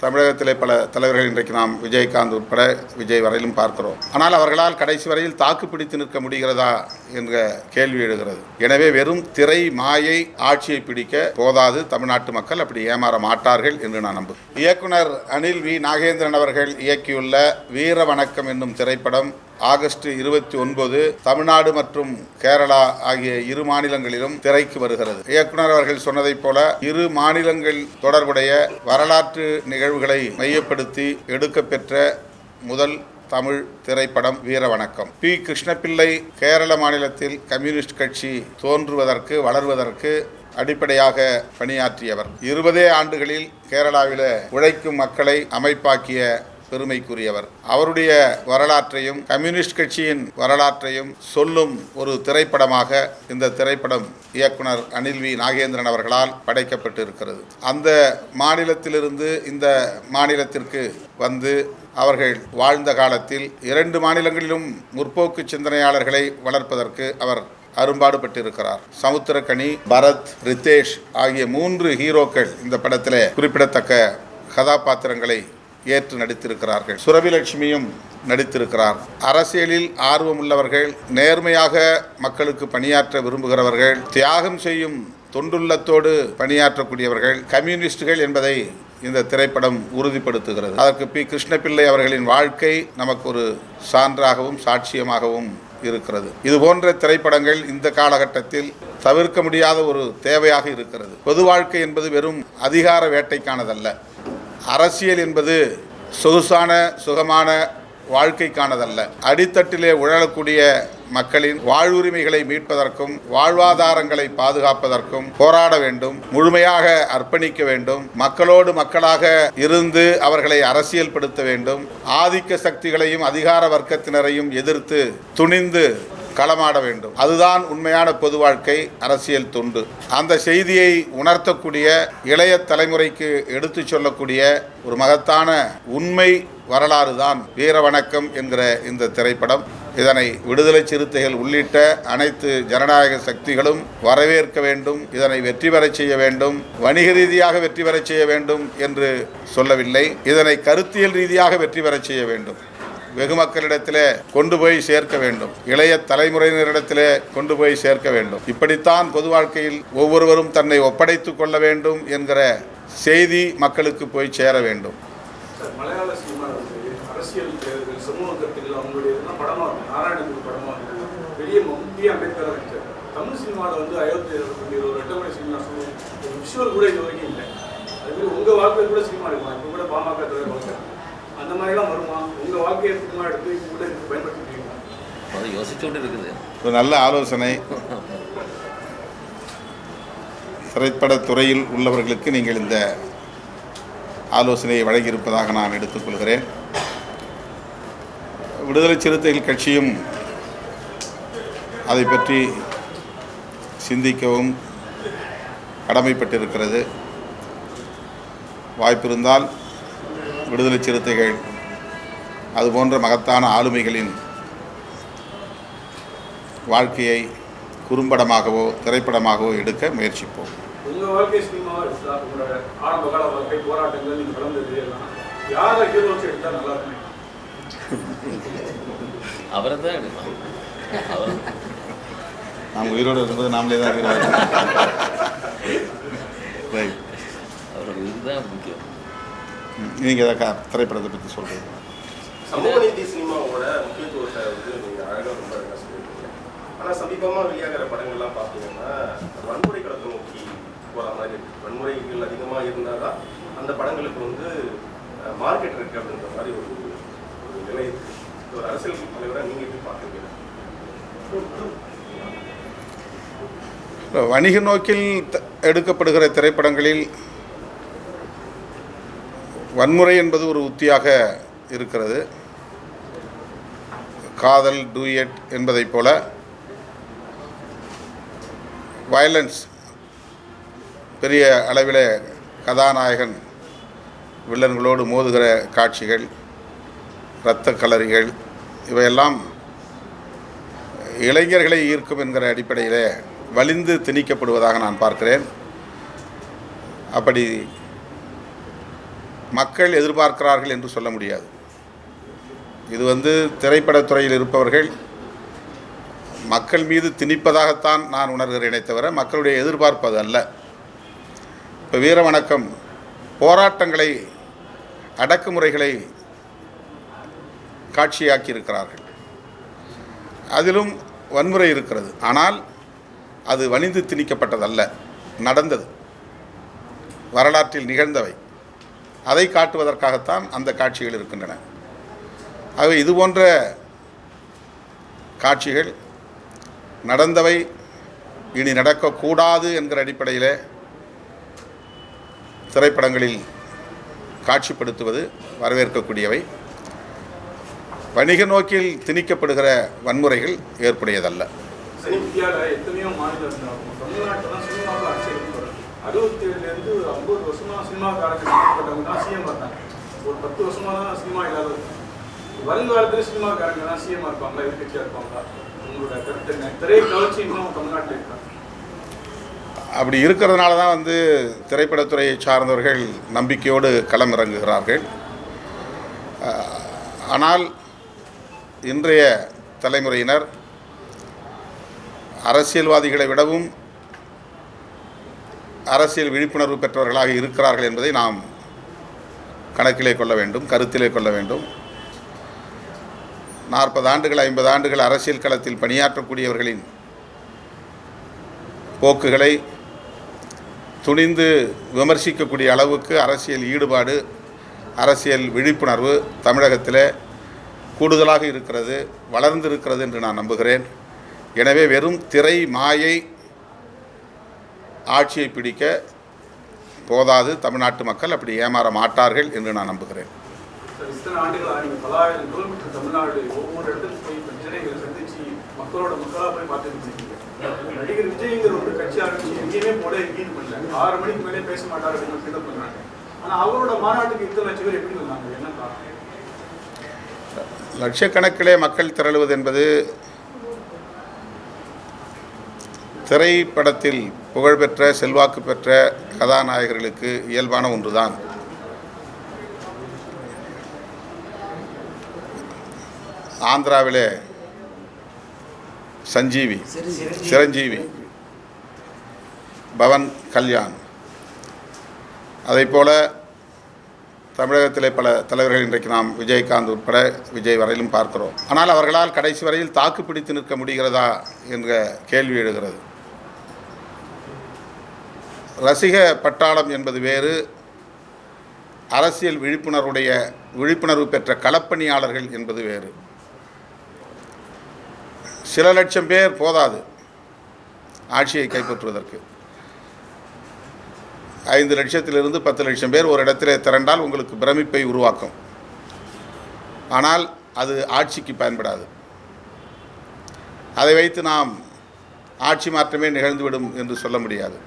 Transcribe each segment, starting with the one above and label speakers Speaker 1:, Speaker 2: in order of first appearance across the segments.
Speaker 1: தமிழகத்திலே பல தலைவர்கள் இன்றைக்கு நாம் விஜயகாந்த் உட்பட விஜய் வரையிலும் பார்க்கிறோம். ஆனால் அவர்களால் கடைசி வரையில் தாக்கு பிடித்து நிற்க முடிகிறதா என்ற கேள்வி எழுகிறது. எனவே வெறும் திரை மாயை ஆட்சியை பிடிக்க போதாது. தமிழ்நாட்டு மக்கள் அப்படி ஏமாற மாட்டார்கள் என்று நான் நம்புகிறேன். இயக்குனர் அனில் வி நாகேந்திரன் அவர்கள் இயக்கியுள்ள வீர வணக்கம் என்னும் திரைப்படம் ஆகஸ்ட் 29 தமிழ்நாடு மற்றும் கேரளா ஆகிய இரு மாநிலங்களிலும் திரைக்கு வருகிறது. இயக்குனர் அவர்கள் சொன்னதைப் போல இரு மாநிலங்கள் தொடர்புடைய வரலாற்று நிகழ்வுகளை மையப்படுத்தி எடுக்கப்பெற்ற முதல் தமிழ் திரைப்படம் வீர வணக்கம். பி. கிருஷ்ணபிள்ளை கேரள மாநிலத்தில் கம்யூனிஸ்ட் கட்சி தோன்றுவதற்கு வளர்வதற்கு அடிப்படையாக பணியாற்றியவர். 20 ஆண்டுகளில் கேரளாவில் உழைக்கும் மக்களை அமைப்பாக்கிய பெருமைக்குரியவர். அவருடைய வரலாற்றையும் கம்யூனிஸ்ட் கட்சியின் வரலாற்றையும் சொல்லும் ஒரு திரைப்படமாக இந்த திரைப்படம் இயக்குனர் அனில் வி நாகேந்திரன் அவர்களால் படைக்கப்பட்டு இருக்கிறது. அந்த மாநிலத்திலிருந்து இந்த மாநிலத்திற்கு வந்து அவர்கள் வாழ்ந்த காலத்தில் 2 மாநிலங்களிலும் முற்போக்கு சிந்தனையாளர்களை வளர்ப்பதற்கு அவர் அரும்பாடுபட்டிருக்கிறார். சமுத்திரக்கனி, பரத், ரித்தேஷ் ஆகிய 3 ஹீரோக்கள் இந்த படத்தில் குறிப்பிடத்தக்க கதாபாத்திரங்களை ஏற்று நடித்திருக்கிறார்கள். சுரபிலட்சுமியும் நடித்திருக்கிறார். அரசியலில் ஆர்வமுள்ளவர்கள், நேர்மையாக மக்களுக்கு பணியாற்ற விரும்புகிறவர்கள், தியாகம் செய்யும் தொண்டுள்ளத்தோடு பணியாற்றக்கூடியவர்கள் கம்யூனிஸ்டுகள் என்பதை இந்த திரைப்படம் உறுதிப்படுத்துகிறது. அதற்கு பி. கிருஷ்ணபிள்ளை அவர்களின் வாழ்க்கை நமக்கு ஒரு சான்றாகவும் சாட்சியமாகவும் இருக்கிறது. இதுபோன்ற திரைப்படங்கள் இந்த காலகட்டத்தில் தவிர்க்க முடியாத ஒரு தேவையாக இருக்கிறது. பொது வாழ்க்கை என்பது வெறும் அதிகார வேட்டைக்கானதல்ல. அரசியல் என்பது சொகுசான சுகமான வாழ்க்கைக்கானதல்ல. அடித்தட்டிலே உழலக்கூடிய மக்களின் வாழ்வுரிமைகளை மீட்பதற்கும் வாழ்வாதாரங்களை பாதுகாப்பதற்கும் போராட வேண்டும், முழுமையாக அர்ப்பணிக்க வேண்டும், மக்களோடு மக்களாக இருந்து அவர்களை அரசியல் படுத்த வேண்டும், ஆதிக்க சக்திகளையும் அதிகார வர்க்கத்தினரையும் எதிர்த்து துணிந்து களமாட வேண்டும். அதுதான் உண்மையான பொது வாழ்க்கை, அரசியல் தொண்டு. அந்த செய்தியை உணர்த்தக்கூடிய, இளைய தலைமுறைக்கு எடுத்து சொல்லக்கூடிய ஒரு மகத்தான உண்மை வரலாறு தான் வீர வணக்கம் என்கிற இந்த திரைப்படம். இதனை விடுதலை சிறுத்தைகள் உள்ளிட்ட அனைத்து ஜனநாயக சக்திகளும் வரவேற்க வேண்டும். இதனை வெற்றி பெறச் செய்ய வேண்டும். வணிக ரீதியாக வெற்றி பெறச் செய்ய வேண்டும் என்று சொல்லவில்லை. இதனை கருத்தியல் ரீதியாக வெற்றி பெறச் செய்ய வேண்டும். வெகு மக்களிடத்திலே கொண்டு போய் சேர்க்க வேண்டும். இளைய தலைமுறையினரிடத்திலே கொண்டு போய் சேர்க்க வேண்டும். இப்படித்தான் பொது வாழ்க்கையில் ஒவ்வொருவரும் தன்னை ஒப்படைத்துக் கொள்ள வேண்டும் என்கிற செய்தி மக்களுக்கு போய் சேர வேண்டும்.
Speaker 2: மலையாள சினிமா அரசியல் சமூக கருத்துக்கள் அவங்களுடைய படமாக நாராயணகுரு படமாக பெரிய முக்கிய அம்பேத்கர் வச்சார். தமிழ் சினிமாவில் அயோத்தியில் ஒரு ரெட்டமணி சினிமா சொல்லுவோம், விஷுவல் கூட இது வரைக்கும் இல்லை. அதுமாதிரி உங்கள் வாழ்க்கையில் கூட சினிமா இருக்குமா? இப்போ கூட பாமக தலைவர் வச்சார், அந்த மாதிரிலாம் வருமா? உங்கள் வாழ்க்கையை சினிமா எடுத்து இப்போ கூட பயன்படுத்திக்கிறீங்களா?
Speaker 3: அது யோசிச்சுட்டு இருக்குது.
Speaker 1: ஒரு நல்ல ஆலோசனை. திரைப்பட துறையில் உள்ளவர்களுக்கு நீங்கள் இந்த ஆலோசனையை வழங்கியிருப்பதாக நான் எடுத்துக்கொள்கிறேன். விடுதலை சிறுத்தைகள் கட்சியும் அதை பற்றி சிந்திக்கவும் கடமைப்பட்டிருக்கிறது. வாய்ப்பிருந்தால் விடுதலை சிறுத்தைகள் அதுபோன்ற மகத்தான ஆளுமைகளின் வாழ்க்கையை குறும்படமாகவோ திரைப்படமாகவோ எடுக்க முயற்சிப்போம்.
Speaker 2: உங்கள் வாழ்க்கை சினிமாவாக எடுத்தா, உங்களோட ஆரம்ப கால வாழ்க்கை போராட்டங்கள் நீங்கள் கலந்தது எல்லாம் யாரை ஹீரோ வச்சு எடுத்தால் நல்லா இருக்குமே?
Speaker 3: அவரை தான் எடுக்கலாம்.
Speaker 1: நாம் உயிரோடு இருக்கும்போது நாமளே தான் ஹீரோ. ரைட்,
Speaker 3: அவரோட இதுதான் முக்கியம்.
Speaker 1: நீங்கள் எதாவது திரைப்படத்தை பற்றி சொல்கிறீங்க?
Speaker 4: சமூக நீதி சினிமாவோட முக்கியத்துவத்தை நீங்கள் அழகாக ரொம்ப அழகாக சொல்லியிருக்கீங்க. ஆனால் சமீபமாக வெளியாகிற படங்கள்லாம் பார்த்தீங்கன்னா வன்முறை களத்தை நோக்கி போகிற மாதிரி இருக்குது. வன்முறைகள் அதிகமாக இருந்தால் தான் அந்த படங்களுக்கு மார்க்கெட் இருக்குது அப்படின்ற மாதிரி ஒரு நிலை இருக்குது. ஒரு அரசியல் தலைவராக நீங்கள் எப்படி பார்க்குறீங்க?
Speaker 1: வணிக நோக்கில் எடுக்கப்படுகிற திரைப்படங்களில் வன்முறை என்பது ஒரு உத்தியாக இருக்கிறது. காதல், டூயட் என்பதைப் போல வயலன்ஸ், பெரிய அளவில் கதாநாயகன் வில்லன்களோடு மோதுகிற காட்சிகள், இரத்த களரிகள், இவையெல்லாம் இளைஞர்களை ஈர்க்கும் என்கிற அடிப்படையில் வலிந்து திணிக்கப்படுவதாக நான் பார்க்கிறேன். அப்படி மக்கள் எதிர்பார்க்கிறார்கள் என்று சொல்ல முடியாது. இது திரைப்படத்துறையில் இருப்பவர்கள் மக்கள் மீது திணிப்பதாகத்தான் நான் உணர்கிறேனே தவிர மக்களுடைய எதிர்பார்ப்பது அல்ல. இப்போ வீரவணக்கம் போராட்டங்களை, அடக்குமுறைகளை காட்சியாக்கி இருக்கிறார்கள். அதிலும் வன்முறை இருக்கிறது. ஆனால் அது வணிந்து திணிக்கப்பட்டதல்ல, நடந்தது, வரலாற்றில் நிகழ்ந்தவை. அதை காட்டுவதற்காகத்தான் அந்த காட்சிகள் இருக்கின்றன. ஆகவே இதுபோன்ற காட்சிகள் நடந்தவை, இனி நடக்கக்கூடாது என்கிற அடிப்படையில் திரைப்படங்களில் காட்சிப்படுத்துவது வரவேற்கக்கூடியவை. வணிக நோக்கில் திணிக்கப்படுகிற வன்முறைகள் ஏற்புடையதல்ல.
Speaker 2: இந்தியாவில் எத்தனையோ மாநிலம் இருந்தாலும் தமிழ்நாட்டில் சினிமாவில் அரசியல் 67லேருந்து 50 வருஷமாக சினிமா காரங்க தான் சிஎம் இருந்தாங்க. ஒரு 10 வருஷமாக தான் சினிமா இல்லாத வருங்காலத்தில் சினிமாக்காரங்க தான் சிஎம்மாக இருப்பாங்களா, எதிர்கட்சியாக இருப்பாங்களா? உங்களோட கருத்து என்ன? திரை கவர்ச்சி இன்னும் தமிழ்நாட்டில் இருக்காங்க.
Speaker 1: அப்படி இருக்கிறதுனால தான் திரைப்படத்துறையை சார்ந்தவர்கள் நம்பிக்கையோடு களமிறங்குகிறார்கள். ஆனால் இன்றைய தலைமுறையினர் அரசியல்வாதிகளை விடவும் அரசியல் விழிப்புணர்வு பெற்றவர்களாக இருக்கிறார்கள் என்பதை நாம் கணக்கிலே கொள்ள வேண்டும், கருத்திலே கொள்ள வேண்டும். 40 ஆண்டுகள் 50 ஆண்டுகள் அரசியல் களத்தில் பணியாற்றக்கூடியவர்களின் போக்குகளை துணிந்து விமர்சிக்கக்கூடிய அளவுக்கு அரசியல் ஈடுபாடு, அரசியல் விழிப்புணர்வு தமிழகத்தில் கூடுதலாக இருக்கிறது, வளர்ந்திருக்கிறது என்று நான் நம்புகிறேன். எனவே வெறும் திரை மாயை ஆட்சியை பிடிக்க போதாது. தமிழ்நாட்டு மக்கள் அப்படி ஏமாற மாட்டார்கள் என்று நான் நம்புகிறேன்.
Speaker 2: இத்தனை ஆண்டுகளாக நீங்கள் பல ஆயிரம் கிலோமீட்டர் தமிழ்நாடு ஒவ்வொரு இடத்துக்கு போய் பிரச்சனைகளை சந்திச்சு மக்களோட மக்களாக போய் பார்த்துருக்கீங்க. நடிகர் விஜய்ங்கிற ஒரு கட்சி ஆரம்பிச்சு எங்கேயுமே போல எங்கேயும் பண்ணல. 6 மணிக்கு மேலே பேச மாட்டார் அப்படின்னு ஃபீல் பண்ணுறாங்க. ஆனால் அவரோட மாநாட்டுக்கு இத்தனை லட்சம் பேர் எப்படி வந்தாங்க? என்ன காரணம்?
Speaker 1: லட்சக்கணக்கிலே மக்கள் திரளுவது என்பது திரைப்படத்தில் புகழ்பெற்ற செல்வாக்கு பெற்ற கதாநாயகர்களுக்கு இயல்பான ஒன்றுதான். ஆந்திராவிலே சிரஞ்சீவி, பவன் கல்யாண், அதைப்போல தமிழகத்திலே பல தலைவர்கள் இன்றைக்கு நாம் விஜயகாந்த் உட்பட விஜய் வரையிலும் பார்க்கிறோம். ஆனால் அவர்களால் கடைசி வரையில் தாக்கு பிடித்து நிற்க முடிகிறதா என்ற கேள்வி எழுகிறது. ரசிக பட்டாளம் என்பது வேறு, அரசியல் விழிப்புணர்வு பெற்ற களப்பணியாளர்கள் என்பது வேறு. சில லட்சம் பேர் போதாது ஆட்சியை கைப்பற்றுவதற்கு. 5 லட்சத்திலிருந்து 10 லட்சம் பேர் ஒரு இடத்திலே திரண்டால் உங்களுக்கு பிரமிப்பை உருவாக்கும். ஆனால் அது ஆட்சிக்கு பயன்படாது. அதை வைத்து நாம் ஆட்சி மாற்றமே நிகழ்ந்துவிடும் என்று சொல்ல முடியாது.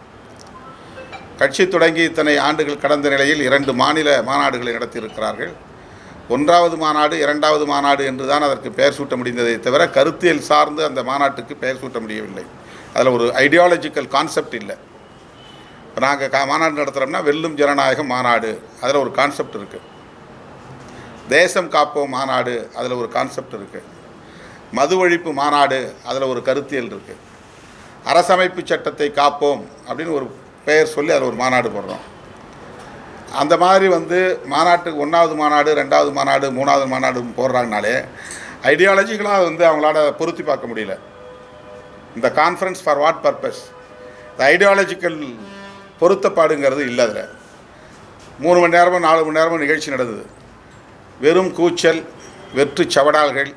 Speaker 1: கட்சி தொடங்கி இத்தனை ஆண்டுகள் கடந்த நிலையில் 2 மாநில மாநாடுகளை நடத்தியிருக்கிறார்கள். 1வது மாநாடு 2வது மாநாடு என்று தான் அதற்கு பெயர் சூட்ட முடிந்ததை தவிர கருத்தியல் சார்ந்து அந்த மாநாட்டுக்கு பெயர் சூட்ட முடியவில்லை. அதில் ஒரு ஐடியாலஜிக்கல் கான்செப்ட் இல்லை. இப்போ நாங்கள் மாநாடு நடத்துகிறோம்னா வெல்லும் ஜனநாயகம் மாநாடு, அதில் ஒரு கான்செப்ட் இருக்குது. தேசம் காப்போம் மாநாடு, அதில் ஒரு கான்செப்ட் இருக்குது. மது ஒழிப்பு மாநாடு, அதில் ஒரு கருத்தியல் இருக்குது. அரசமைப்பு சட்டத்தை காப்போம் அப்படின்னு ஒரு பெயர் சொல்லி அதில் ஒரு மாநாடு போடுறோம். அந்த மாதிரி மாநாட்டுக்கு 1வது மாநாடு 2வது மாநாடு 3வது மாநாடு போடுறாங்கனாலே ஐடியாலஜிக்கலாக அவங்களால பொருத்தி பார்க்க முடியல. இந்த கான்ஃபரன்ஸ் ஃபார் வாட் பர்பஸ், இந்த ஐடியாலஜிக்கல் பொருத்தப்பாடுங்கிறது இல்லை. அதில் 3 மணி நேரமோ 4 மணி நேரமோ நிகழ்ச்சி நடந்தது. வெறும் கூச்சல், வெற்று சவடால்கள்,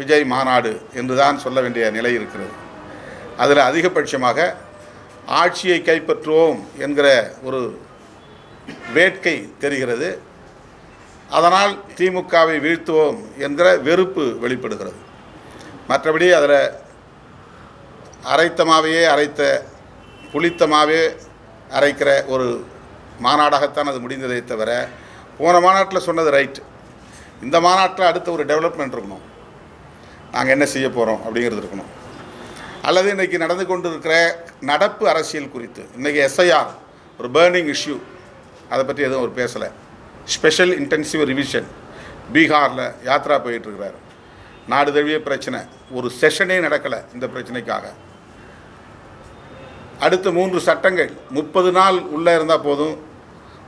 Speaker 1: விஜய் மாநாடு என்று தான் சொல்ல வேண்டிய நிலை இருக்கிறது. அதில் அதிகபட்சமாக ஆட்சியை கைப்பற்றுவோம் என்கிற ஒரு வேட்கை தெரிகிறது. அதனால் திமுகவை வீழ்த்துவோம் என்கிற வெறுப்பு வெளிப்படுகிறது. மற்றபடி அதில் அரைத்த புளித்தமாகவே அரைக்கிற ஒரு மாநாடாகத்தான் அது முடிந்ததை தவிர, போன மாநாட்டில் சொன்னது ரைட், இந்த மாநாட்டில் அடுத்த ஒரு டெவலப்மெண்ட் இருக்கணும், நாங்கள் என்ன செய்ய போகிறோம் அப்படிங்கிறது இருக்கணும். அல்லது இன்றைக்கி நடந்து கொண்டு இருக்கிற நடப்பு அரசியல் குறித்து, இன்றைக்கி எஸ்ஐஆர் ஒரு பேர்னிங் இஷ்யூ, அதை பற்றி எதுவும் அவர் பேசலை. ஸ்பெஷல் இன்டென்சிவ் ரிவிஷன் பீகாரில் யாத்ரா போயிட்டுருக்கிறார். நாடு தழுவிய பிரச்சனை, ஒரு செஷனே நடக்கலை இந்த பிரச்சனைக்காக. அடுத்த 3 சட்டங்கள் 30 நாள் உள்ளே இருந்தால் போதும்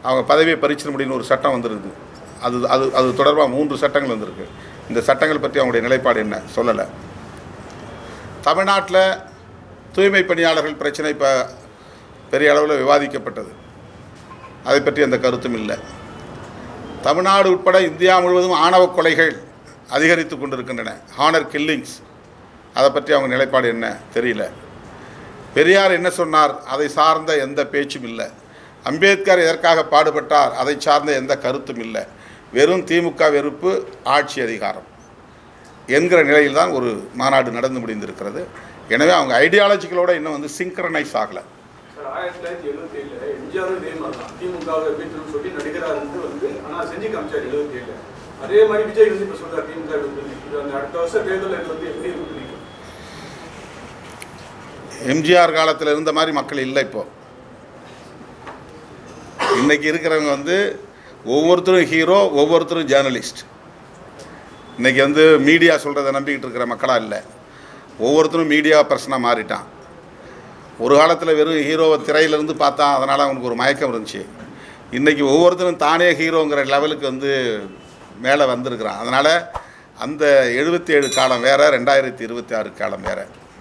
Speaker 1: அவங்க பதவியை பறிச்சிட முடியும்னு ஒரு சட்டம் வந்துருக்கு. அது அது அது தொடர்பாக 3 சட்டங்கள் வந்திருக்கு. இந்த சட்டங்கள் பற்றி அவங்களுடைய நிலைப்பாடு என்ன சொல்லலை. தமிழ்நாட்டில் தூய்மை பணியாளர்கள் பிரச்சனை இப்போ பெரிய அளவில் விவாதிக்கப்பட்டது. அதை பற்றி அந்த கருத்தும் இல்லை. தமிழ்நாடு உட்பட இந்தியா முழுவதும் ஆணவ கொலைகள் அதிகரித்து கொண்டிருக்கின்றன, ஹானர் கில்லிங்ஸ். அதை பற்றி அவங்க நிலைப்பாடு என்ன தெரியல. பெரியார் என்ன சொன்னார், அதை சார்ந்த எந்த பேச்சும் இல்லை. அம்பேத்கர் எதற்காக பாடுபட்டார், அதை சார்ந்த எந்த கருத்தும் இல்லை. வெறும் திமுக வெறுப்பு, ஆட்சி அதிகாரம் என்கிற நிலையில் தான் ஒரு மாநாடு நடந்து முடிந்திருக்கிறது. எனவே அவங்க ஐடியாலஜிகளோடு இன்னும் வந்து சிங்க்ரனைஸ் ஆகலை.
Speaker 2: 1977 எம்ஜிஆரும் இதே மாதிரி தான் திமுகவை வீட்டில் சொல்லி நடிகராக இருந்து வந்து ஆனால் செஞ்சு காமிச்சார் 77. அதே மாதிரி விஜய் வந்து இப்போ சொல்கிறார் திமுக இது அந்த அடுத்த வருஷம் தேர்தலில் வந்து எப்படி இருக்கு?
Speaker 1: எம்ஜிஆர் காலத்தில் இருந்த மாதிரி மக்கள் இல்லை. இப்போது இன்றைக்கி இருக்கிறவங்க வந்து ஒவ்வொருத்தரும் ஹீரோ, ஒவ்வொருத்தரும் ஜேர்னலிஸ்ட். இன்றைக்கி வந்து மீடியா சொல்கிறத நம்பிக்கிட்டு இருக்கிற மக்களாக இல்லை. ஒவ்வொருத்தரும் மீடியா பர்சனாக மாறிட்டான். ஒரு காலத்தில் வெறும் ஹீரோவை திரையிலேருந்து பார்த்தான், அதனால் அவனுக்கு ஒரு மயக்கம் இருந்துச்சு. இன்றைக்கி ஒவ்வொருத்தரும் தானே ஹீரோங்கிற லெவலுக்கு வந்து மேலே வந்திருக்கிறான். அதனால் அந்த 77 காலம் வேறு, 2026 காலம் வேறு.